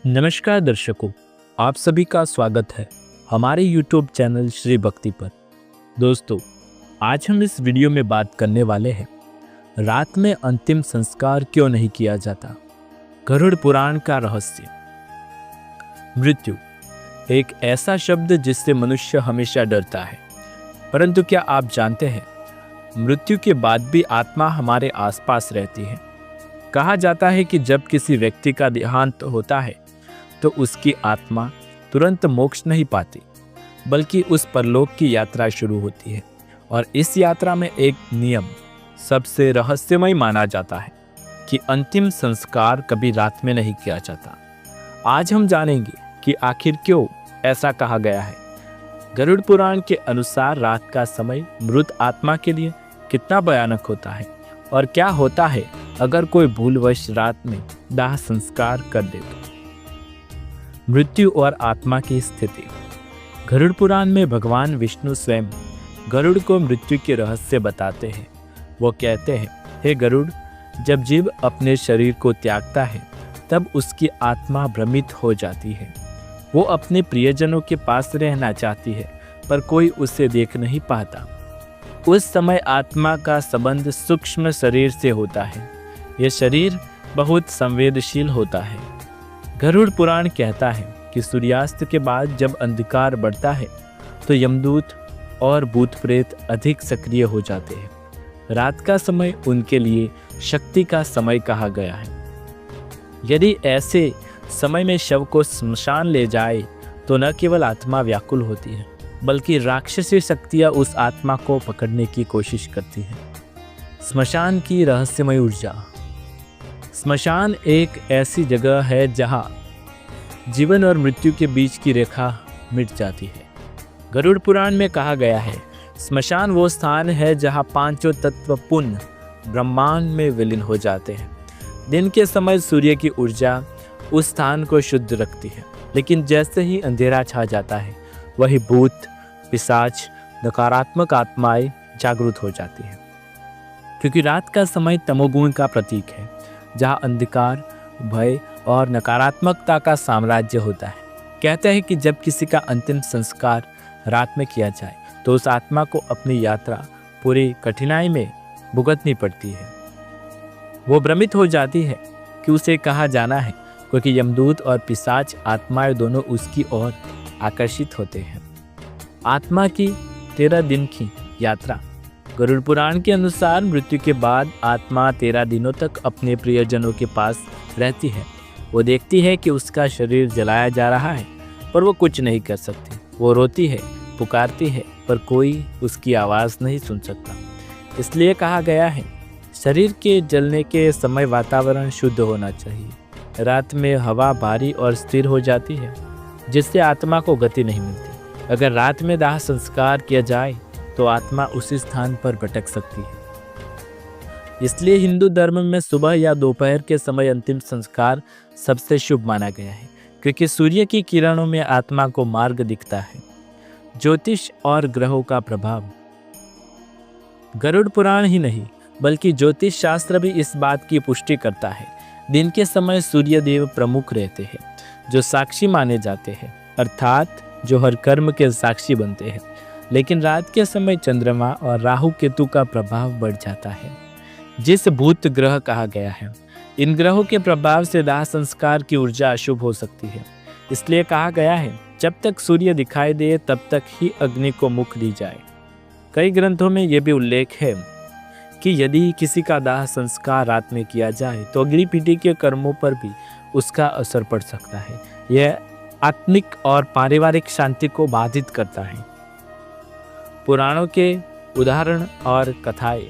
नमस्कार दर्शकों, आप सभी का स्वागत है हमारे YouTube चैनल श्री भक्ति पर। दोस्तों, आज हम इस वीडियो में बात करने वाले हैं रात में अंतिम संस्कार क्यों नहीं किया जाता, गरुड़ पुराण का रहस्य। मृत्यु एक ऐसा शब्द जिससे मनुष्य हमेशा डरता है, परंतु क्या आप जानते हैं मृत्यु के बाद भी आत्मा हमारे आसपास रहती है। कहा जाता है कि जब किसी व्यक्ति का देहांत होता है तो उसकी आत्मा तुरंत मोक्ष नहीं पाती, बल्कि उस परलोक की यात्रा शुरू होती है। और इस यात्रा में एक नियम सबसे रहस्यमय माना जाता है कि अंतिम संस्कार कभी रात में नहीं किया जाता। आज हम जानेंगे कि आखिर क्यों ऐसा कहा गया है। गरुड़ पुराण के अनुसार रात का समय मृत आत्मा के लिए कितना भयानक होता है और क्या होता है अगर कोई भूलवश रात में दाह संस्कार कर दे तो। मृत्यु और आत्मा की स्थिति। गरुड़ पुराण में भगवान विष्णु स्वयं गरुड़ को मृत्यु के रहस्य बताते हैं। वो कहते हैं, हे गरुड़, जब जीव अपने शरीर को त्यागता है तब उसकी आत्मा भ्रमित हो जाती है। वो अपने प्रियजनों के पास रहना चाहती है, पर कोई उसे देख नहीं पाता। उस समय आत्मा का संबंध सूक्ष्म शरीर से होता है। यह शरीर बहुत संवेदनशील होता है। गरुड़ पुराण कहता है कि सूर्यास्त के बाद जब अंधकार बढ़ता है तो यमदूत और भूत प्रेत अधिक सक्रिय हो जाते हैं। रात का समय उनके लिए शक्ति का समय कहा गया है। यदि ऐसे समय में शव को स्मशान ले जाए तो न केवल आत्मा व्याकुल होती है, बल्कि राक्षसी शक्तियां उस आत्मा को पकड़ने की कोशिश करती हैं। स्मशान की रहस्यमय ऊर्जा। स्मशान एक ऐसी जगह है जहां जीवन और मृत्यु के बीच की रेखा मिट जाती है। गरुड़ पुराण में कहा गया है, स्मशान वो स्थान है जहां पांचों तत्व पुनः ब्रह्मांड में विलीन हो जाते हैं। दिन के समय सूर्य की ऊर्जा उस स्थान को शुद्ध रखती है, लेकिन जैसे ही अंधेरा छा जाता है वही भूत, पिशाच, नकारात्मक आत्माएं जागृत हो जाती हैं। क्योंकि रात का समय तमोगुण का प्रतीक है, जहां अंधकार, भय और नकारात्मकता का साम्राज्य होता है। कहते हैं कि जब किसी का अंतिम संस्कार रात में किया जाए तो उस आत्मा को अपनी यात्रा पूरी कठिनाई में भुगतनी पड़ती है। वो भ्रमित हो जाती है कि उसे कहाँ जाना है, क्योंकि यमदूत और पिशाच आत्माएं दोनों उसकी ओर आकर्षित होते हैं। आत्मा की 13 दिन की यात्रा। गरुड़ पुराण के अनुसार मृत्यु के बाद आत्मा 13 दिनों तक अपने प्रियजनों के पास रहती है। वो देखती है कि उसका शरीर जलाया जा रहा है, पर वो कुछ नहीं कर सकती। वो रोती है, पुकारती है, पर कोई उसकी आवाज़ नहीं सुन सकता। इसलिए कहा गया है, शरीर के जलने के समय वातावरण शुद्ध होना चाहिए। रात में हवा भारी और स्थिर हो जाती है, जिससे आत्मा को गति नहीं मिलती। अगर रात में दाह संस्कार किया जाए तो आत्मा उसी स्थान पर भटक सकती है। इसलिए हिंदू धर्म में सुबह या दोपहर के समय अंतिम संस्कार सबसे शुभ माना गया है, क्योंकि सूर्य की किरणों में आत्मा को मार्ग दिखता है। ज्योतिष और ग्रहों का प्रभाव। गरुड़ पुराण ही नहीं, बल्कि ज्योतिष शास्त्र भी इस बात की पुष्टि करता है। दिन के समय सूर्य देव प्रमुख रहते हैं, जो साक्षी माने जाते हैं, अर्थात जो हर कर्म के साक्षी बनते हैं। लेकिन रात के समय चंद्रमा और राहु केतु का प्रभाव बढ़ जाता है, जिस भूत ग्रह कहा गया है। इन ग्रहों के प्रभाव से दाह संस्कार की ऊर्जा अशुभ हो सकती है। इसलिए कहा गया है, जब तक सूर्य दिखाई दे तब तक ही अग्नि को मुख दी जाए। कई ग्रंथों में यह भी उल्लेख है कि यदि किसी का दाह संस्कार रात में किया जाए तो अगली पीढ़ी के कर्मों पर भी उसका असर पड़ सकता है। यह आत्मिक और पारिवारिक शांति को बाधित करता है। पुराणों के उदाहरण और कथाएं।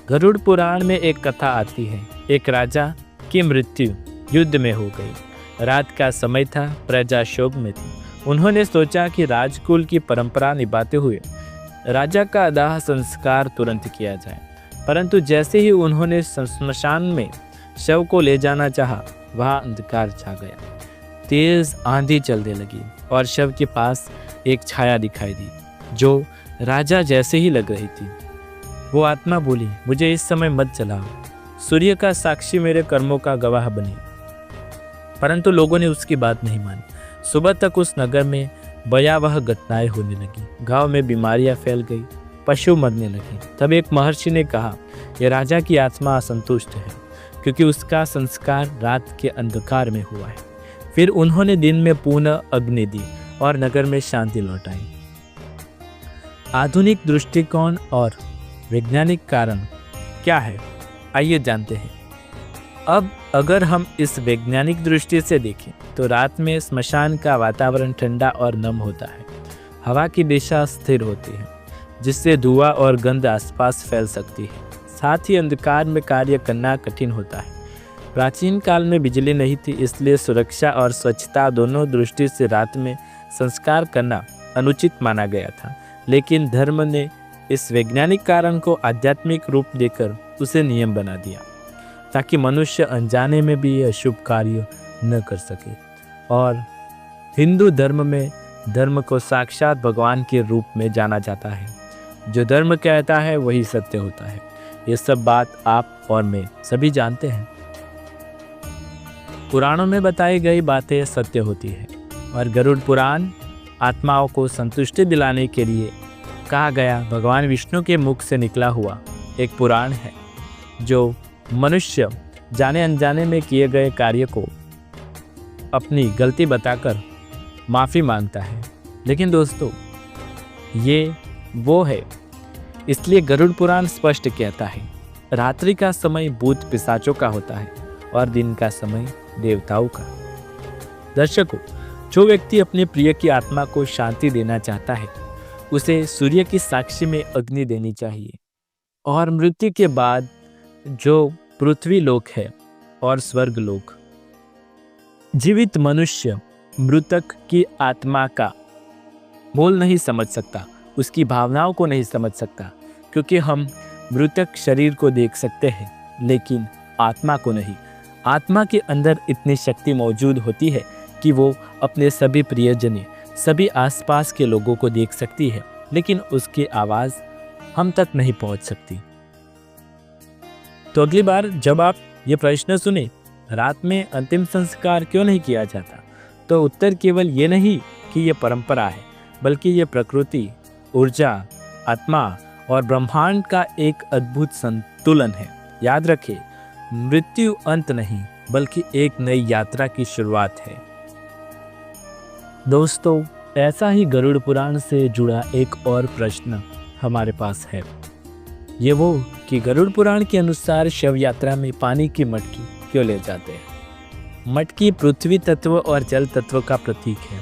गरुड़ पुराण में एक कथा आती है। एक राजा की मृत्यु युद्ध में हो गई। रात का समय था, प्रजा शोक में थी। उन्होंने सोचा कि राजकुल की परंपरा निभाते हुए राजा का दाह संस्कार तुरंत किया जाए। परंतु जैसे ही उन्होंने श्मशान में शव को ले जाना चाहा, वहाँ अंधकार छा गया। तेज आंधी चलने लगी और शव के पास एक छाया दिखाई दी, जो राजा जैसे ही लग रही थी। वो आत्मा बोली, मुझे इस समय मत जलाओ, सूर्य का साक्षी मेरे कर्मों का गवाह बने। परंतु लोगों ने उसकी बात नहीं मानी। सुबह तक उस नगर में भयावह घटनाएं होने लगी। गांव में बीमारियां फैल गई, पशु मरने लगे। तब एक महर्षि ने कहा, यह राजा की आत्मा असंतुष्ट है क्योंकि उसका संस्कार रात के अंधकार में हुआ है। फिर उन्होंने दिन में पुनः अग्नि दी और नगर में शांति लौटाई। आधुनिक दृष्टिकोण और वैज्ञानिक कारण क्या है, आइए जानते हैं। अब अगर हम इस वैज्ञानिक दृष्टि से देखें तो रात में स्मशान का वातावरण ठंडा और नम होता है। हवा की दिशा स्थिर होती है जिससे धुआं और गंध आसपास फैल सकती है। साथ ही अंधकार में कार्य करना कठिन होता है। प्राचीन काल में बिजली नहीं थी, इसलिए सुरक्षा और स्वच्छता दोनों दृष्टि से रात में संस्कार करना अनुचित माना गया था। लेकिन धर्म ने इस वैज्ञानिक कारण को आध्यात्मिक रूप देकर उसे नियम बना दिया ताकि मनुष्य अनजाने में भी यह शुभ कार्य न कर सके। और हिंदू धर्म में धर्म को साक्षात भगवान के रूप में जाना जाता है। जो धर्म कहता है वही सत्य होता है। ये सब बात आप और मैं सभी जानते हैं। पुराणों में बताई गई बातें सत्य होती है और गरुड़ पुराण आत्माओं को संतुष्टि दिलाने के लिए कहा गया भगवान विष्णु के मुख से निकला हुआ एक पुराण है जो मनुष्य जाने अनजाने में किए गए कार्य को अपनी गलती बताकर माफ़ी मांगता है। लेकिन दोस्तों, ये वो है, इसलिए गरुड़ पुराण स्पष्ट कहता है रात्रि का समय भूत पिशाचों का होता है और दिन का समय देवताओं का। दर्शकों, जो व्यक्ति अपने प्रिय की आत्मा को शांति देना चाहता है उसे सूर्य की साक्षी में अग्नि देनी चाहिए। और मृत्यु के बाद जो पृथ्वी लोक है और स्वर्ग लोक, जीवित मनुष्य मृतक की आत्मा का मोल नहीं समझ सकता, उसकी भावनाओं को नहीं समझ सकता, क्योंकि हम मृतक शरीर को देख सकते हैं लेकिन आत्मा को नहीं। आत्मा के अंदर इतनी शक्ति मौजूद होती है कि वो अपने सभी प्रियजन, सभी आसपास के लोगों को देख सकती है, लेकिन उसकी आवाज़ हम तक नहीं पहुंच सकती। तो अगली बार जब आप ये प्रश्न सुने, रात में अंतिम संस्कार क्यों नहीं किया जाता, तो उत्तर केवल ये नहीं कि ये परंपरा है, बल्कि ये प्रकृति, ऊर्जा, आत्मा और ब्रह्मांड का एक अद्भुत संतुलन है। याद रखें, मृत्यु अंत नहीं बल्कि एक नई यात्रा की शुरुआत है। दोस्तों, ऐसा ही गरुड़ पुराण से जुड़ा एक और प्रश्न हमारे पास है। ये वो कि गरुड़ पुराण के अनुसार शव यात्रा में पानी की मटकी क्यों ले जाते हैं। मटकी पृथ्वी तत्व और जल तत्व का प्रतीक है।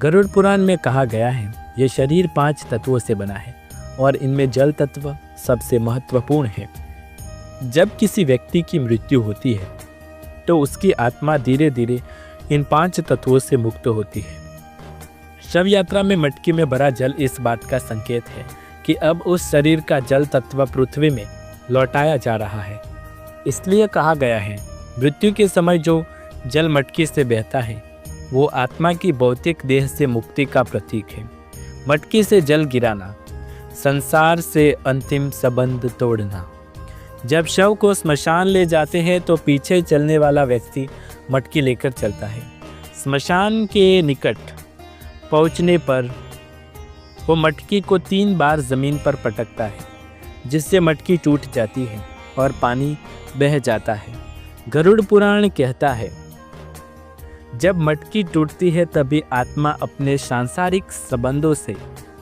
गरुड़ पुराण में कहा गया है ये शरीर 5 तत्वों से बना है और इनमें जल तत्व सबसे महत्वपूर्ण है। जब किसी व्यक्ति की मृत्यु होती है तो उसकी आत्मा धीरे धीरे इन 5 तत्वों से मुक्त होती है। शव यात्रा में मटकी में भरा जल इस बात का संकेत है कि अब उस शरीर का जल तत्व पृथ्वी में लौटाया जा रहा है। इसलिए कहा गया है मृत्यु के समय जो जल मटकी से बहता है वो आत्मा की भौतिक देह से मुक्ति का प्रतीक है। मटकी से जल गिराना, संसार से अंतिम संबंध तोड़ना। जब शव को स्मशान ले जाते हैं तो पीछे चलने वाला व्यक्ति मटकी लेकर चलता है। स्मशान के निकट पहुंचने पर वो मटकी को 3 बार ज़मीन पर पटकता है, जिससे मटकी टूट जाती है और पानी बह जाता है। गरुड़ पुराण कहता है जब मटकी टूटती है तभी आत्मा अपने सांसारिक संबंधों से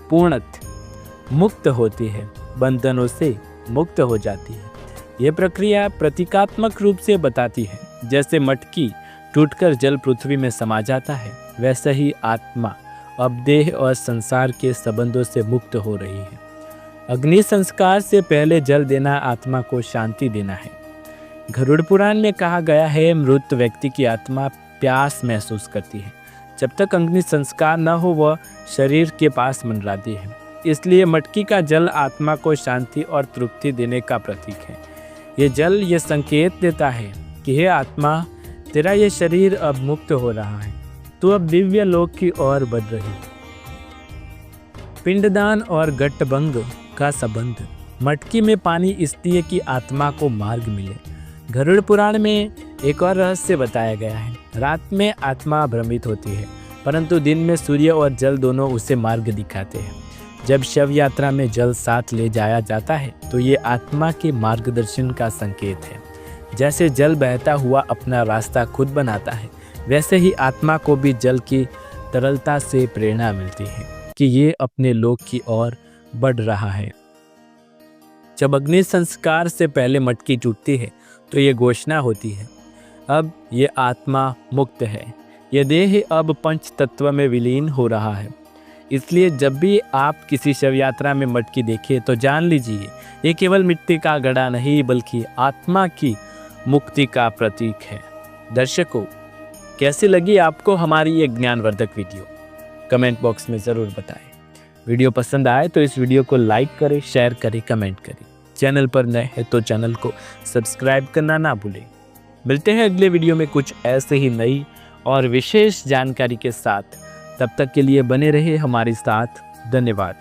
पूर्णतः मुक्त होती है, बंधनों से मुक्त हो जाती है। यह प्रक्रिया प्रतीकात्मक रूप से बताती है जैसे मटकी टूटकर जल पृथ्वी में समा जाता है, वैसे ही आत्मा अब देह और संसार के संबंधों से मुक्त हो रही है। अग्नि संस्कार से पहले जल देना आत्मा को शांति देना है। गरुड़ पुराण में कहा गया है मृत व्यक्ति की आत्मा प्यास महसूस करती है। जब तक अग्नि संस्कार न हो वह शरीर के पास मंडराती है। इसलिए मटकी का जल आत्मा को शांति और तृप्ति देने का प्रतीक है। ये जल ये संकेत देता है कि हे आत्मा, तेरा ये शरीर अब मुक्त हो रहा है, तू अब दिव्य लोक की ओर बढ़ रही। पिंडदान और गट्टभंग का संबंध। मटकी में पानी इसलिए कि आत्मा को मार्ग मिले। गरुड़ पुराण में एक और रहस्य बताया गया है। रात में आत्मा भ्रमित होती है, परंतु दिन में सूर्य और जल दोनों उसे मार्ग दिखाते हैं। जब शव यात्रा में जल साथ ले जाया जाता है तो ये आत्मा के मार्गदर्शन का संकेत है। जैसे जल बहता हुआ अपना रास्ता खुद बनाता है, वैसे ही आत्मा को भी जल की तरलता से प्रेरणा मिलती है कि ये अपने लोक की ओर बढ़ रहा है। जब अग्नि संस्कार से पहले मटकी टूटती है तो ये घोषणा होती है, अब ये आत्मा मुक्त है, ये देह अब पंच तत्व में विलीन हो रहा है। इसलिए जब भी आप किसी शव यात्रा में मटकी देखें तो जान लीजिए ये केवल मिट्टी का घड़ा नहीं बल्कि आत्मा की मुक्ति का प्रतीक है। दर्शकों, कैसी लगी आपको हमारी ये ज्ञानवर्धक वीडियो? कमेंट बॉक्स में ज़रूर बताएं। वीडियो पसंद आए तो इस वीडियो को लाइक करें, शेयर करें, कमेंट करें। चैनल पर नए हैं तो चैनल को सब्सक्राइब करना ना भूलें। मिलते हैं अगले वीडियो में कुछ ऐसे ही नई और विशेष जानकारी के साथ। तब तक के लिए बने रहे हमारे साथ। धन्यवाद।